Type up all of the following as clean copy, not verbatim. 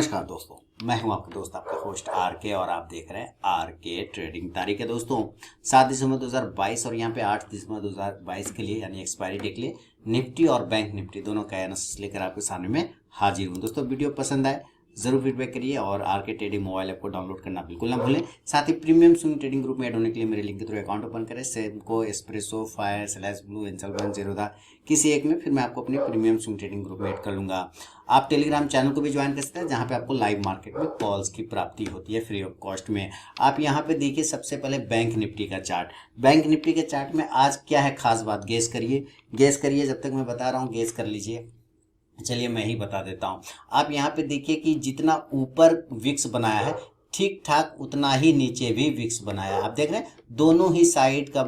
नमस्कार दोस्तों, मैं हूं आपका दोस्त आपका होस्ट आर के और आप देख रहे हैं आर के ट्रेडिंग। तारीख है दोस्तों 7 दिसंबर 2022 और यहाँ पे 8 दिसंबर 2022 के लिए यानी एक्सपायरी डे के लिए निफ्टी और बैंक निफ्टी दोनों का एनालिसिस लेकर आपके सामने में हाजिर हूँ। दोस्तों वीडियो पसंद आए जरूर फीडबैक करिए और आर के ट्रेडिंग मोबाइल ऐप को डाउनलोड करना बिल्कुल ना भूलें। साथ ही प्रीमियम स्विंग ट्रेडिंग ग्रुप में ऐड होने के लिए मेरे लिंक के थ्रू अकाउंट ओपन करें। Samco, Espresso, Fyers, slash blue, Angel One, Zerodha किसी एक में, फिर मैं आपको अपने प्रीमियम स्विंग ट्रेडिंग ग्रुप में ऐड कर लूंगा। आप टेलीग्राम चैनल को भी ज्वाइन कर सकते हैं जहां पे आपको लाइव मार्केट में कॉल्स की प्राप्ति होती है फ्री ऑफ कॉस्ट में। आप यहां पे देखिए सबसे पहले बैंक निफ्टी का चार्ट। बैंक निफ्टी के चार्ट में आज क्या है खास बात, गेस करिए। जब तक मैं बता रहा हूँ गेस कर लीजिए। चलिए मैं ही बता देता हूँ। आप यहाँ पे देखिए कि जितना ऊपर विक्स बनाया है ठीक ठाक उतना ही नीचे भी विक्स बनाया है। आप देख रहे हैं दोनों ही साइड का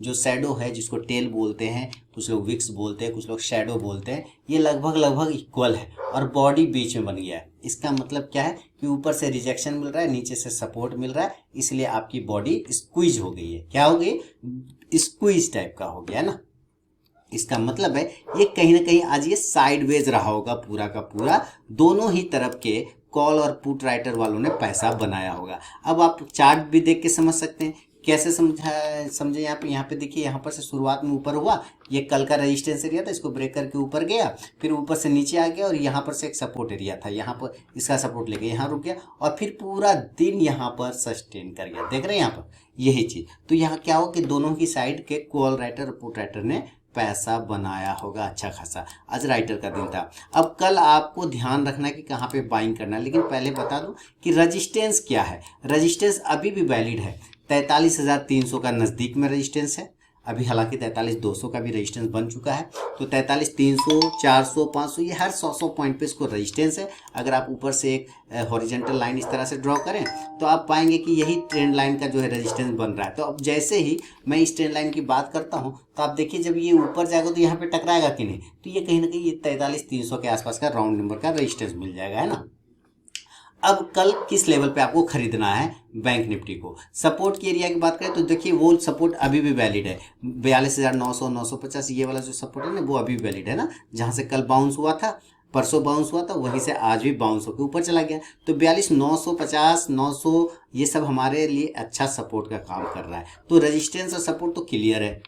जो शैडो है, जिसको टेल बोलते हैं, कुछ लोग विक्स बोलते हैं, कुछ लोग शैडो बोलते हैं, ये लगभग इक्वल है और बॉडी बीच में बन गया है। इसका मतलब क्या है कि ऊपर से रिजेक्शन मिल रहा है, नीचे से सपोर्ट मिल रहा है, इसलिए आपकी बॉडी स्क्वीज हो गई है। क्या हो गई? स्क्वीज टाइप का हो गया ना। इसका मतलब है ये कहीं ना कहीं आज ये साइडवेज रहा होगा पूरा का पूरा। दोनों ही तरफ के कॉल और पुट राइटर वालों ने पैसा बनाया होगा। अब आप चार्ट भी देख के समझ सकते हैं। कैसे समझे यहाँ पे देखिए, यहाँ पर से शुरुआत में ऊपर हुआ, ये कल का रेजिस्टेंस एरिया था, इसको ब्रेक करके ऊपर गया, फिर ऊपर से नीचे आ गया और यहाँ पर से एक सपोर्ट एरिया था, यहाँ पर इसका सपोर्ट लेके यहाँ रुक गया और फिर पूरा दिन यहाँ पर सस्टेन कर गया। देख रहे हैं यहाँ पर यही चीज। तो यहाँ क्या हो कि दोनों ही साइड के कॉल राइटर और पुट राइटर ने पैसा बनाया होगा अच्छा खासा। आज राइटर का दिन था। अब कल आपको ध्यान रखना है कि कहाँ पे बाइंग करना है, लेकिन पहले बता दूं कि रेजिस्टेंस क्या है। रेजिस्टेंस अभी भी वैलिड है। 43,300 का नज़दीक में रेजिस्टेंस है अभी, हालांकि 43,200 का भी रेजिस्टेंस बन चुका है। तो 43,300, 400, 500 ये हर 100 पॉइंट पे इसको रेजिस्टेंस है। अगर आप ऊपर से एक हॉरिजेंटल लाइन इस तरह से ड्रॉ करें तो आप पाएंगे कि यही ट्रेंड लाइन का जो है रेजिस्टेंस बन रहा है। तो अब जैसे ही मैं इस ट्रेंड लाइन की बात करता हूं तो आप देखिए जब ये ऊपर जाएगा तो यहाँ पे टकराएगा कि नहीं, तो ये कहीं ना कहीं ये 43,300 के आसपास का राउंड नंबर का रेजिस्टेंस मिल जाएगा, है ना। अब कल किस लेवल पे आपको खरीदना है बैंक निफ्टी को? सपोर्ट की एरिया की बात करें तो देखिए वो सपोर्ट अभी भी वैलिड है। 42,900, 950 ये वाला जो सपोर्ट है ना वो अभी भी वैलिड है ना। जहां से कल बाउंस हुआ था, परसों बाउंस हुआ था, वहीं से आज भी बाउंस होकर ऊपर चला गया। तो 42,950, 900 ये सब हमारे लिए अच्छा सपोर्ट का काम कर रहा है। तो रेजिस्टेंस और सपोर्ट तो क्लियर है।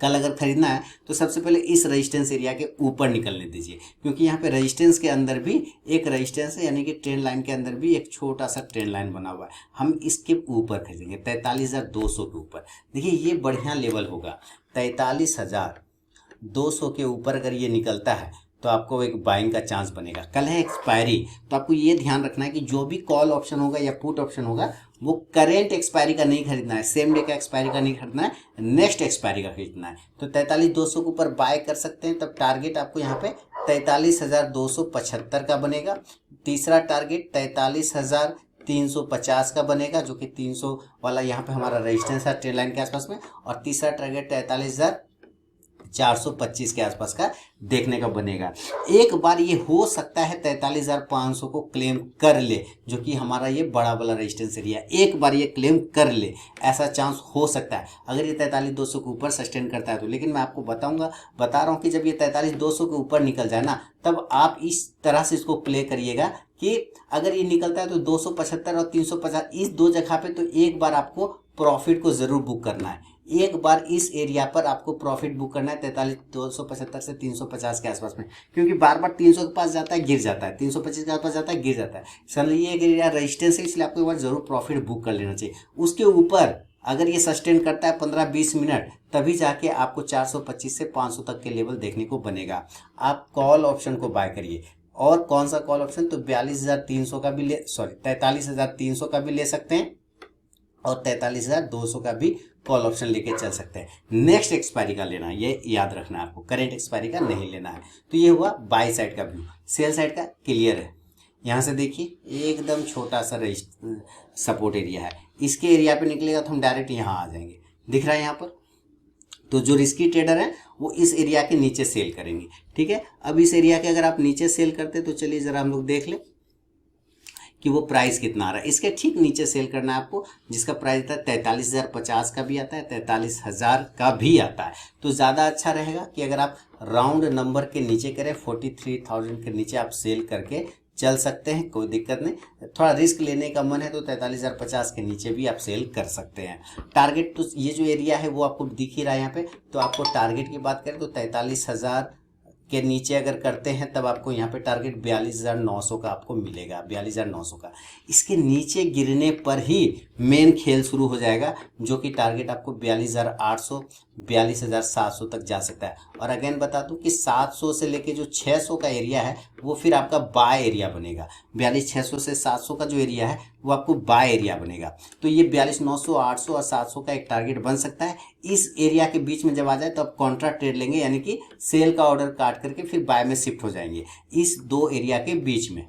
कल अगर खरीदना है तो सबसे पहले इस रेजिस्टेंस एरिया के ऊपर निकलने दीजिए, क्योंकि यहाँ पे रेजिस्टेंस के अंदर भी एक रेजिस्टेंस है, यानी कि ट्रेंड लाइन के अंदर भी एक छोटा सा ट्रेंड लाइन बना हुआ है। हम इसके ऊपर खरीदेंगे 43,200 के ऊपर। देखिए ये बढ़िया लेवल होगा। 43,200 के ऊपर अगर ये निकलता है तो आपको एक बाइंग का चांस बनेगा। कल है एक्सपायरी, तो आपको ये ध्यान रखना है कि जो भी कॉल ऑप्शन होगा या पुट ऑप्शन होगा वो करेंट एक्सपायरी का नहीं खरीदना है, सेम डे का एक्सपायरी का नहीं खरीदना है, नेक्स्ट एक्सपायरी का खरीदना है। तो 43,200 के ऊपर बाय कर सकते हैं। तब टारगेट आपको यहाँ पे 43,275 का बनेगा। तीसरा टारगेट 43,350 का बनेगा, जो कि 300 वाला यहाँ पे हमारा रेजिस्टेंस है ट्रेंड लाइन के आसपास में। और तीसरा टारगेट 43,425 के आसपास का देखने का बनेगा। एक बार ये हो सकता है 43,500 को क्लेम कर ले, जो कि हमारा ये बड़ा वाला रेजिस्टेंस एरिया, एक बार ये क्लेम कर ले, ऐसा चांस हो सकता है अगर ये 43,200 के ऊपर सस्टेन करता है तो। लेकिन मैं आपको बता रहा हूँ कि जब ये 43,200 के ऊपर निकल जाए ना, तब आप इस तरह से इसको प्ले करिएगा कि अगर ये निकलता है तो 275 और 350 इस दो जगह पे तो एक बार आपको प्रॉफिट को जरूर बुक करना है। एक बार इस एरिया पर आपको प्रॉफिट बुक करना है 43,275 से 350 के आसपास में, क्योंकि बार बार 300 के पास जाता है गिर जाता है, 325 के आसपास जाता है गिर जाता है। समझिए ये एक एरिया रेजिस्टेंस है, इसलिए आपको एक बार जरूर प्रॉफिट बुक कर लेना चाहिए। उसके ऊपर अगर ये सस्टेन करता है 15-20 मिनट, तभी जाके आपको 425 से 500 तक के लेवल देखने को बनेगा। आप कॉल ऑप्शन को बाय करिए। और कौन सा कॉल ऑप्शन? तो 43,300 का भी 43,300 का भी ले सकते हैं और 43,200 का भी कॉल ऑप्शन लेके चल सकते हैं। नेक्स्ट एक्सपायरी का लेना है, ये याद रखना है आपको, करेंट एक्सपायरी का नहीं लेना है। तो ये हुआ बाय साइड का व्यू। सेल साइड का क्लियर है। यहाँ से देखिए एकदम छोटा सा सपोर्ट एरिया है, इसके एरिया पे निकलेगा तो हम डायरेक्ट यहाँ आ जाएंगे। दिख रहा है यहाँ पर? तो जो रिस्की ट्रेडर है वो इस एरिया के नीचे सेल करेंगे। ठीक है, अब इस एरिया के अगर आप नीचे सेल करते तो चलिए जरा हम लोग देख लें कि वो प्राइस कितना आ रहा है। इसके ठीक नीचे सेल करना है आपको, जिसका प्राइस आता है 43,050 का भी आता है, 43,000 का भी आता है। तो ज़्यादा अच्छा रहेगा कि अगर आप राउंड नंबर के नीचे करें, 43,000 के नीचे आप सेल करके चल सकते हैं, कोई दिक्कत नहीं। थोड़ा रिस्क लेने का मन है तो 43,050 के नीचे भी आप सेल कर सकते हैं। टारगेट तो ये जो एरिया है वो आपको दिख ही रहा है यहाँ पे, तो आपको टारगेट की बात करें तो 43,000 के नीचे अगर करते हैं तब आपको यहाँ पे टारगेट 42,900 का आपको मिलेगा, 42,900 का। इसके नीचे गिरने पर ही मेन खेल शुरू हो जाएगा, जो कि टारगेट आपको 42,800 42,700 तक जा सकता है। और अगेन बता दूं कि 700 से लेके जो 600 का एरिया है वो फिर आपका बाय एरिया बनेगा। 42,600 से 700 का जो एरिया है वो आपको बाय एरिया बनेगा। तो ये 42,900, 800 और 700 का एक टारगेट बन सकता है। इस एरिया के बीच में जब आ जाए तो आप कॉन्ट्रा ट्रेड लेंगे, यानी कि सेल का ऑर्डर काट करके फिर बाय में शिफ्ट हो जाएंगे। इस दो एरिया के बीच में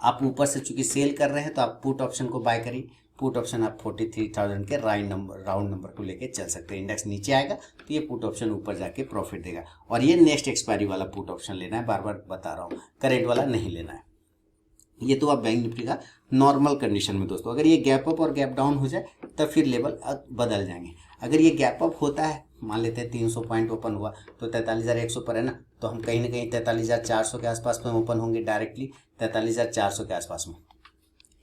आप ऊपर से चूंकि सेल कर रहे हैं तो आप पुट ऑप्शन को बाय करिए। पुट ऑप्शन आप 43,000 के राउंड नंबर को लेके चल सकते हैं। इंडेक्स नीचे आएगा तो ये पुट ऑप्शन ऊपर जाके प्रॉफिट देगा। और ये नेक्स्ट एक्सपायरी वाला पुट ऑप्शन लेना है, बार बार बता रहा हूँ, करेंट वाला नहीं लेना है। ये तो आप बैंक निफ्टी का नॉर्मल कंडीशन में दोस्तों। अगर ये गैप अप और गैप डाउन हो जाए तब फिर लेवल बदल जाएंगे। अगर ये गैप अप होता है, मान लेते हैं 300 पॉइंट ओपन हुआ तो 43,100 पर है ना, तो हम कहीं ना कहीं 43,400 के आसपास में ओपन होंगे, डायरेक्टली 43,400 के आसपास में।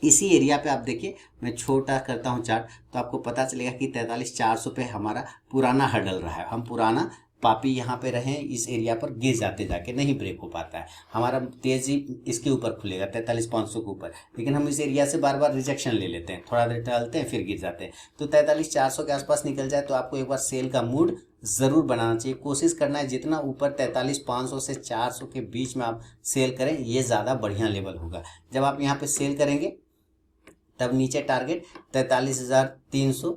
इसी एरिया पे आप देखिए, मैं छोटा करता हूँ चार्ट तो आपको पता चलेगा कि 43,400 पे हमारा पुराना हर्डल रहा है। हम पुराना पापी यहाँ पे रहे, इस एरिया पर गिर जाते जाके नहीं ब्रेक हो पाता है। हमारा तेजी इसके ऊपर खुलेगा 43,500 के ऊपर, लेकिन हम इस एरिया से बार बार रिजेक्शन ले लेते हैं, थोड़ा देर टहलते हैं फिर गिर जाते हैं। तो 43,400 के आसपास निकल जाए तो आपको एक बार सेल का मूड ज़रूर बनाना चाहिए। कोशिश करना है जितना ऊपर 43,500 से 400 के बीच में आप सेल करें, ये ज़्यादा बढ़िया लेवल होगा। जब आप यहाँ पे सेल करेंगे तब नीचे टारगेट 43,300,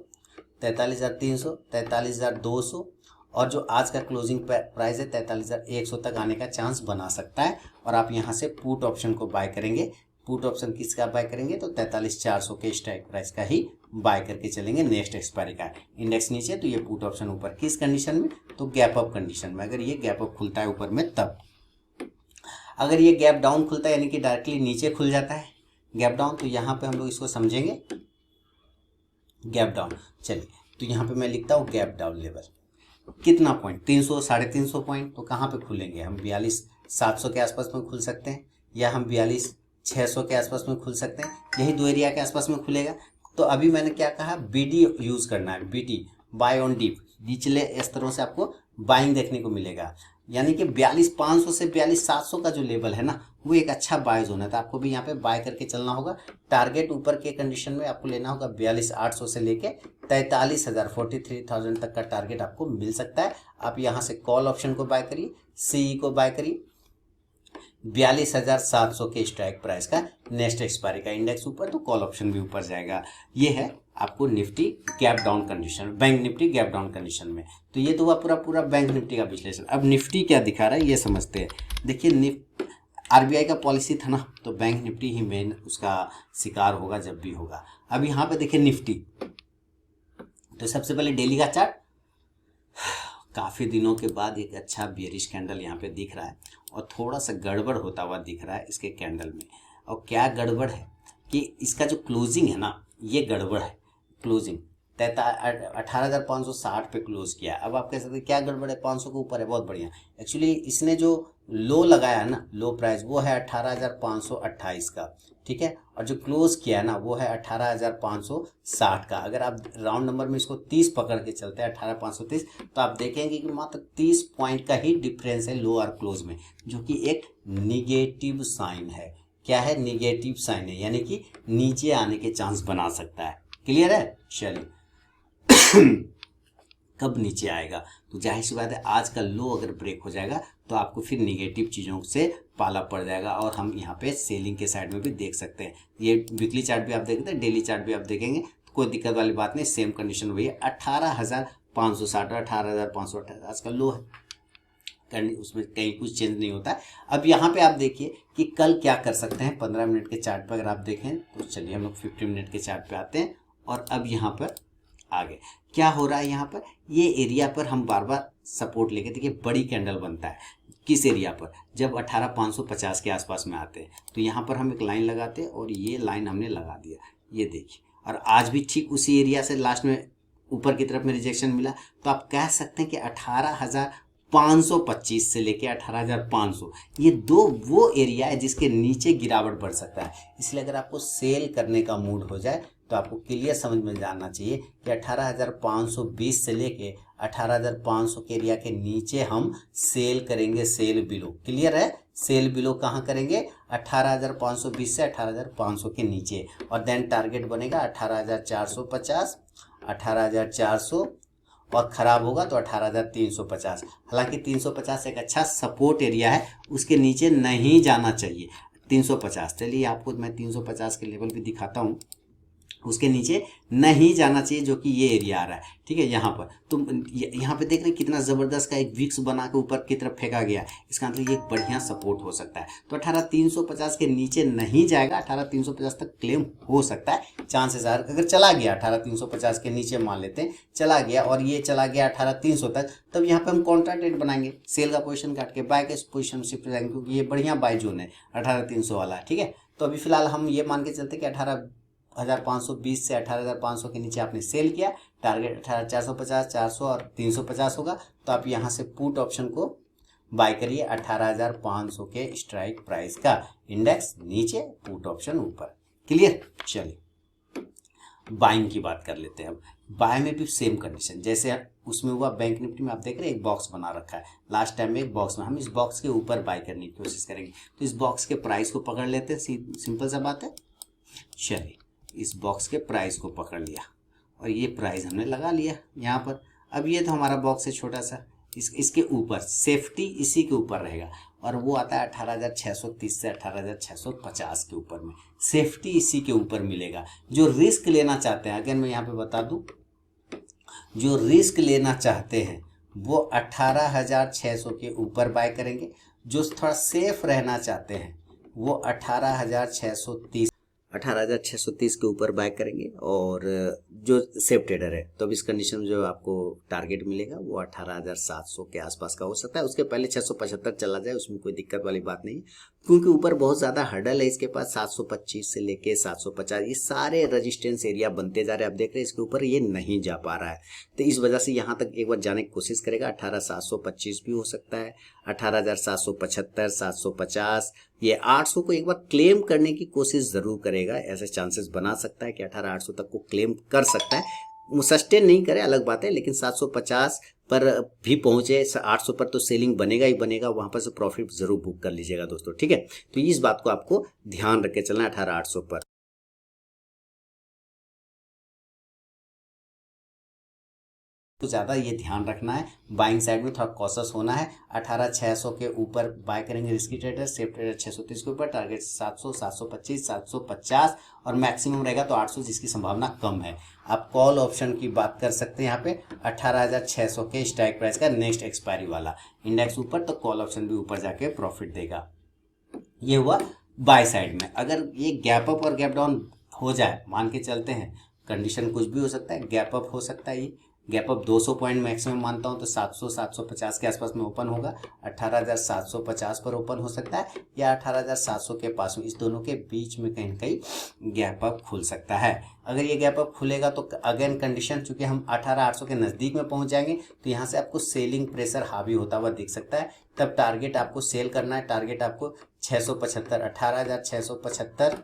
43,300, 43,200 और जो आज का क्लोजिंग प्राइस है 43,100 तक आने का चांस बना सकता है। और आप यहाँ से पुट ऑप्शन को बाय करेंगे। पुट ऑप्शन किसका बाय करेंगे तो 43,400 के स्ट्राइक प्राइस का ही बाय करके चलेंगे नेक्स्ट एक्सपायरी का। इंडेक्स नीचे तो ये पुट ऑप्शन ऊपर, किस कंडीशन में तो गैप अप कंडीशन में। अगर ये गैप अप खुलता है ऊपर में तब। अगर ये गैप डाउन खुलता है यानी कि डायरेक्टली नीचे खुल जाता है गैप डाउन, तो यहाँ पे हम लोग इसको समझेंगे गैप डाउन। चलिए तो यहाँ पे मैं लिखता हूँ गैप डाउन लेवल कितना पॉइंट, 300 350 पॉइंट। तो कहाँ पे खुलेंगे हम, 42,700 के आसपास में खुल सकते हैं, या हम 42,600 के आसपास में खुल सकते हैं। यही दो एरिया के आसपास में खुलेगा। तो अभी मैंने क्या कहा, बीडी यूज करना है, बीटी बाय ऑन डीप, निचले स्तरों से आपको बाइंग देखने को मिलेगा। यानी कि 42,500 से 42,700 का जो लेवल है ना वो एक अच्छा बाय जोन है, तो आपको भी यहाँ पे बाय करके चलना होगा। टारगेट ऊपर के कंडीशन में आपको लेना होगा 42,800 से लेके 43,000 43,000 तक का टारगेट आपको मिल सकता है। आप यहाँ से कॉल ऑप्शन को बाय करिए, सीई को बाय करिए 42,700 के स्ट्राइक प्राइस का। नेक्स्ट एक्सपायरी का इंडेक्स ऊपर तो कॉल ऑप्शन भी ऊपर जाएगा। ये है आपको Nifty gap down condition, bank Nifty gap down condition में। तो ये तो हुआ पूरा बैंक निफ्टी का विश्लेषण। अब निफ्टी क्या दिखा रहा है ये समझते हैं। देखिए आरबीआई का पॉलिसी था ना, तो बैंक निफ्टी ही मेन उसका शिकार होगा जब भी होगा। अब यहाँ पे देखिए निफ्टी, तो सबसे पहले डेली का चार्ट, काफ़ी दिनों के बाद एक अच्छा बियरिश कैंडल यहाँ पे दिख रहा है और थोड़ा सा गड़बड़ होता हुआ दिख रहा है इसके कैंडल में। और क्या गड़बड़ है कि इसका जो क्लोजिंग है ना ये गड़बड़ है। क्लोजिंग 18,560 पे क्लोज किया। अब आप कह सकते हैं क्या गड़बड़ है, 500 के ऊपर है, बहुत बढ़िया। एक्चुअली इसने जो लो लगाया है ना, लो प्राइस, वो है 18,528 का, ठीक है। और जो क्लोज किया है ना वो है 18,560 का। अगर आप राउंड नंबर में इसको 30 पकड़ के चलते हैं 18,530, तो आप देखेंगे कि मात्र 30 पॉइंट का ही डिफरेंस है लो और क्लोज में, जो कि एक निगेटिव साइन है। क्या है, निगेटिव साइन है, यानी कि नीचे आने के चांस बना सकता है। क्लियर है। चलिए कब नीचे आएगा, तो जाहिर सी बात है आज का लो अगर ब्रेक हो जाएगा तो आपको फिर निगेटिव चीज़ों से पाला पड़ जाएगा। और हम यहाँ पे सेलिंग के साइड में भी देख सकते हैं। ये वीकली चार्ट भी आप देखते हैं, डेली चार्ट भी आप देखेंगे तो कोई दिक्कत वाली बात नहीं, सेम कंडीशन वही है। 18,560 18,528 आज का लो है, उसमें कहीं कुछ चेंज नहीं होता है। अब यहाँ पे आप देखिए कि कल क्या कर सकते हैं। 15 मिनट के चार्ट पर अगर आप देखें तो चलिए हम लोग 50 मिनट के चार्ट पे आते हैं। और अब यहाँ पर आगे क्या हो रहा है, यहाँ पर ये एरिया पर हम बार बार सपोर्ट लेके, देखिए बड़ी कैंडल बनता है किस एरिया पर, जब 18,550 के आसपास में आते हैं। तो यहाँ पर हम एक लाइन लगाते हैं और ये लाइन हमने लगा दिया, ये देखिए। और आज भी ठीक उसी एरिया से लास्ट में ऊपर की तरफ में रिजेक्शन मिला। तो आप कह सकते हैं कि 18,525 से लेके 18,500, ये दो वो एरिया है जिसके नीचे गिरावट बढ़ सकता है। इसलिए अगर आपको सेल करने का मूड हो जाए तो आपको क्लियर समझ में जाना चाहिए कि 18,520 से लेके 18,500 के एरिया के नीचे हम सेल करेंगे, सेल बिलो। क्लियर है? सेल बिलो कहाँ करेंगे? 18,520 से 18,500 के नीचे, और देन टारगेट बनेगा 18,450, 18,400, और खराब होगा तो 18,350। हालांकि 350 एक अच्छा सपोर्ट एरिया है, उसके नीचे नहीं जाना चाहिए 350। चलिए आपको मैं 350 के लेवल भी दिखाता हूँ, उसके नीचे नहीं जाना चाहिए, जो कि ये एरिया आ रहा है। ठीक है, यहाँ पर तो यहाँ पे देख रहे हैं कितना ज़बरदस्त का एक विक्स बना के ऊपर की तरफ फेंका गया है। इसका मतलब ये एक बढ़िया सपोर्ट हो सकता है। तो 18,350 के नीचे नहीं जाएगा, 18,350 तक क्लेम हो सकता है। चांसेस आर अगर चला गया 18,350 के नीचे, मान लेते हैं चला गया और ये चला गया 18,300 तक, तब यहाँ पे हम कॉन्ट्रा ट्रेड बनाएंगे, सेल का पोजीशन काट के बाय के पोजीशन शिफ्ट हो जाएंगे, क्योंकि ये बढ़िया बाय जोन है 18,300 वाला। ठीक है, तो अभी फिलहाल हम ये मान के चलते कि 18,520 से 18,500 के नीचे आपने सेल किया, टारगेट 18,450, 400 और 350 होगा, तो आप यहाँ से पुट ऑप्शन को बाय करिए 18,500 के स्ट्राइक प्राइस का। इंडेक्स नीचे, पुट ऑप्शन ऊपर। क्लियर? चलिए बाइंग की बात कर लेते हैं। अब बाय में भी सेम कंडीशन जैसे उसमें हुआ, बैंक निफ्टी में आप देख रहे हैं एक बॉक्स बना रखा है, लास्ट टाइम में एक बॉक्स में, हम इस बॉक्स के ऊपर बाय करने की कोशिश करेंगे। तो इस बॉक्स के प्राइस को पकड़ लेते हैं, सिंपल सा बात है। चलिए इस बॉक्स के प्राइस को पकड़ लिया और ये प्राइस हमने लगा लिया यहाँ पर। अब ये तो हमारा बॉक्स है छोटा सा, इसके ऊपर सेफ्टी इसी के ऊपर रहेगा, और वो आता है 18,630 से 18,650 के ऊपर में, सेफ्टी इसी के ऊपर मिलेगा। जो रिस्क लेना चाहते हैं, अगर मैं यहाँ पे बता दूं, जो रिस्क लेना चाहते हैं वो 18,600 के ऊपर बाय करेंगे। जो थोड़ा सेफ रहना चाहते हैं वो 18,630 के ऊपर बाय करेंगे, और जो सेफ ट्रेडर है तो अब इस कंडीशन में जो आपको टारगेट मिलेगा वो 18,700 के आसपास का हो सकता है। उसके पहले 675 चला जाए, उसमें कोई दिक्कत वाली बात नहीं, क्योंकि ऊपर बहुत ज़्यादा हर्डल है इसके पास। 725 से लेके 750 ये सारे रेजिस्टेंस एरिया बनते जा रहे हैं। आप देख रहे हैं इसके ऊपर ये नहीं जा पा रहा है, तो इस वजह से यहाँ तक एक बार जाने की कोशिश करेगा। 18,725 भी हो सकता है, 18,775, 750, ये 800 को एक बार क्लेम करने की कोशिश जरूर करेगा। ऐसे चांसेस बना सकता है कि 18,800 तक को क्लेम कर सकता है। सस्टेन नहीं करे अलग बात है, लेकिन 750 पर भी पहुंचे, 800 पर तो सेलिंग बनेगा ही बनेगा, वहां पर से प्रॉफिट जरूर बुक कर लीजिएगा दोस्तों। ठीक है, तो इस बात को आपको ध्यान रख के चलना है 18,800 पर। तो ज़्यादा ये ध्यान रखना है, बाइंग साइड में थोड़ा कॉशस होना है। 18,600 के ऊपर बाय करेंगे रिस्की ट्रेडर, सेफ ट्रेडर 630 के ऊपर, टारगेट 700, 725, 750 और मैक्सिमम रहेगा तो 800, जिसकी संभावना कम है। आप कॉल ऑप्शन की बात कर सकते हैं यहाँ पे 18,600 के स्ट्राइक प्राइस का, नेक्स्ट एक्सपायरी वाला। इंडेक्स ऊपर तो कॉल ऑप्शन भी ऊपर जाके प्रॉफिट देगा। ये हुआ बाय साइड में। अगर ये गैप अप और गैप डाउन हो जाए, मान के चलते हैं, कंडीशन कुछ भी हो सकता है, गैप अप हो सकता है, ये गैप अप 200 पॉइंट मैक्सिमम मानता हूं, तो 700 750 के आसपास में ओपन होगा, 18,750 पर ओपन हो सकता है, या 18,700 के पास में, इस दोनों के बीच में कहीं कहीं गैप अप खुल सकता है। अगर ये गैप अप खुलेगा तो अगेन कंडीशन, चूंकि हम 18,800 के नज़दीक में पहुंच जाएंगे, तो यहाँ से आपको सेलिंग प्रेशर हावी होता हुआ दिख सकता है। तब टारगेट आपको सेल करना है, टारगेट आपको 675, 18,675,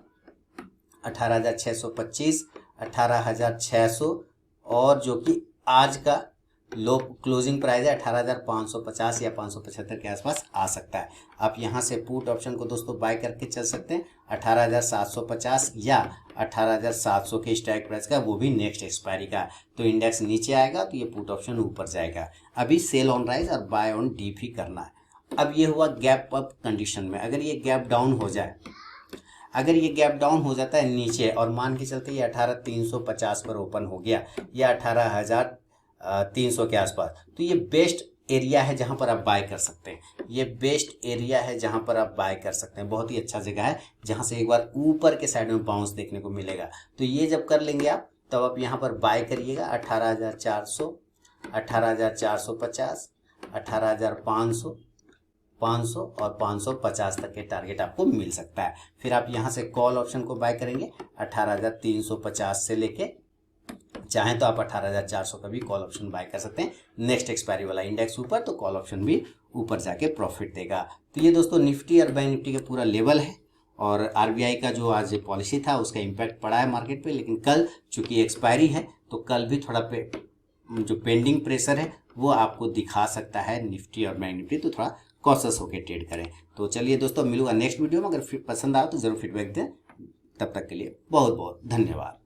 18,625, 18,600, और जो कि आज का लो क्लोजिंग प्राइस है 18,550 या 575 के आसपास आ सकता है। आप यहाँ से पुट ऑप्शन को दोस्तों बाय करके चल सकते हैं 18,750 या 18,700 के स्ट्राइक प्राइस का, वो भी नेक्स्ट एक्सपायरी का। तो इंडेक्स नीचे आएगा तो ये पुट ऑप्शन ऊपर जाएगा। अभी सेल ऑन राइज और बाय ऑन डीप ही करना है। अब ये हुआ गैप अप कंडीशन में। अगर ये गैप डाउन हो जाए, अगर ये गैप डाउन हो जाता है नीचे, और मान के चलते ये 18,350 पर ओपन हो गया या 18,300 के आसपास, तो ये बेस्ट एरिया है जहां पर आप बाय कर सकते हैं। ये बेस्ट एरिया है जहां पर आप बाय कर सकते हैं। बहुत ही अच्छा जगह है जहां से एक बार ऊपर के साइड में बाउंस देखने को मिलेगा। तो ये जब कर लेंगे आप, तब आप यहाँ पर बाय करिएगा 18,400, 18,450, 18,500, 500 और 550 तक के टारगेट आपको मिल सकता है। फिर आप यहाँ से कॉल ऑप्शन को बाय करेंगे 18,350 से लेके चाहें तो आप 18,400 का भी कॉल ऑप्शन बाय कर सकते हैं। नेक्स्ट एक्सपायरी वाला इंडेक्स ऊपर तो कॉल ऑप्शन भी ऊपर जाके प्रॉफिट देगा। तो ये दोस्तों निफ्टी और बैंक निफ्टी का पूरा लेवल है और आरबीआई का जो आज पॉलिसी था उसका इम्पैक्ट पड़ा है मार्केट पे, लेकिन कल चूंकि एक्सपायरी है तो कल भी थोड़ा जो पेंडिंग प्रेशर है वो आपको दिखा सकता है निफ्टी और बैंक निफ्टी, तो थोड़ा कॉशियस होकर ट्रेड करें। तो चलिए दोस्तों, मिलूंगा नेक्स्ट वीडियो में। अगर पसंद आए तो जरूर फीडबैक दें। तब तक के लिए बहुत बहुत धन्यवाद।